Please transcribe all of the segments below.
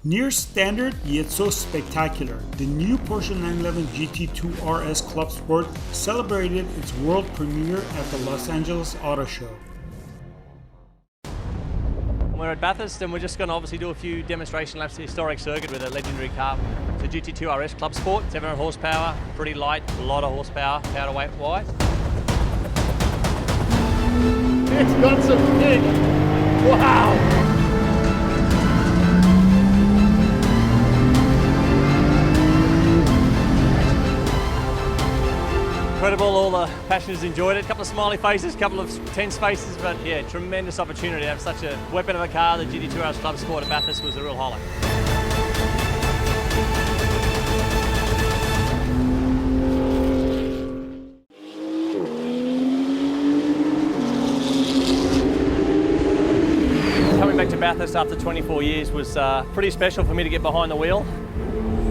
Near standard, yet so spectacular, the new Porsche 911 GT2 RS Clubsport celebrated its world premiere at the Los Angeles Auto Show. We're at Bathurst and we're just going to obviously do a few demonstration laps of the historic circuit with a legendary car. It's a GT2 RS Clubsport, 700 horsepower, pretty light, a lot of horsepower, power to weight wise. It's got some kick! Wow! Incredible, all the passengers enjoyed it. A couple of smiley faces, a couple of tense faces, but yeah, tremendous opportunity to have such a weapon of a car. The GT2 RS Clubsport at Bathurst was a real highlight. Coming back to Bathurst after 24 years was pretty special for me to get behind the wheel.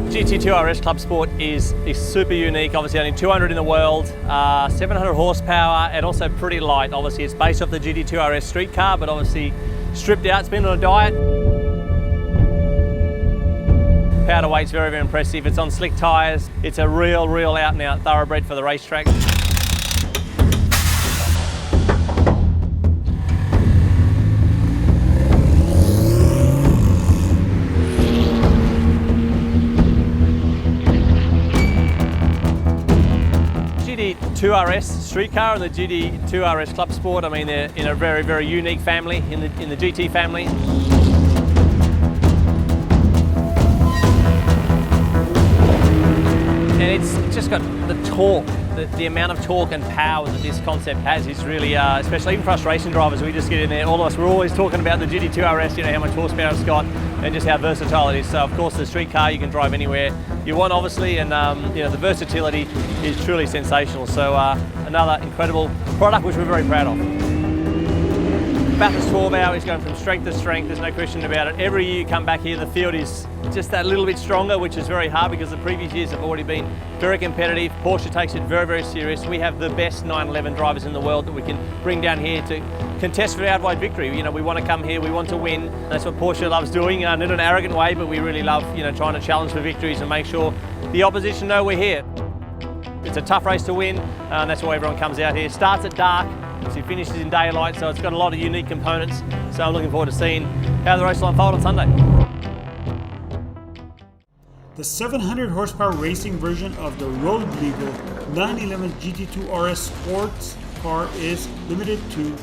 GT2 RS Clubsport is super unique, obviously only 200 in the world, 700 horsepower and also pretty light. Obviously it's based off the GT2 RS street car, but obviously stripped out, it's been on a diet. Power to weight's very, very impressive. It's on slick tyres. It's a real out and out thoroughbred for the racetrack. GT2 RS street car and the GT2 RS Clubsport, I mean, they're in a very, very unique family, in the GT family. And it's just got the torque, the amount of torque and power that this concept has is really, especially even for us racing drivers, we just get in there, all of us, we're always talking about the GT2 RS, you know, how much horsepower it's got and just how versatile it is. So of course the street car, you can drive anywhere you want obviously, and you know, the versatility is truly sensational. So another incredible product which we're very proud of. Bathurst 12 hour is going from strength to strength, there's no question about it. Every year you come back here, the field is just that little bit stronger, which is very hard because the previous years have already been very competitive. Porsche takes it very, very serious. We have the best 911 drivers in the world that we can bring down here to contest for outright victory. You know, we want to come here, we want to win. That's what Porsche loves doing, not in an arrogant way, but we really love, you know, trying to challenge for victories and make sure the opposition know we're here. It's a tough race to win, and that's why everyone comes out here. Starts at dark, so finishes in daylight, so it's got a lot of unique components. So I'm looking forward to seeing how the race will unfold on Sunday. The 700 horsepower racing version of the road legal 911 GT2 RS sports car is limited to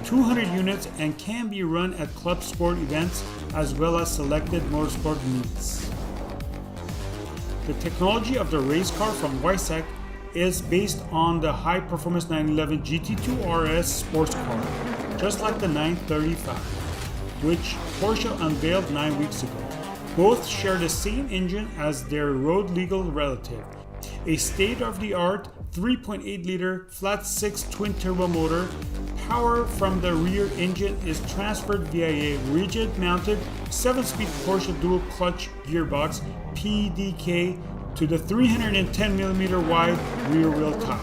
200 units and can be run at club sport events as well as selected motorsport meets. The technology of the race car from Weissach is based on the high-performance 911 GT2 RS sports car, just like the 935, which Porsche unveiled 9 weeks ago. Both share the same engine as their road-legal relative, a state-of-the-art 3.8-liter flat-six twin-turbo motor. Power from the rear engine is transferred via a rigid-mounted 7-speed Porsche dual-clutch gearbox (PDK) to the 310mm wide rear wheel top.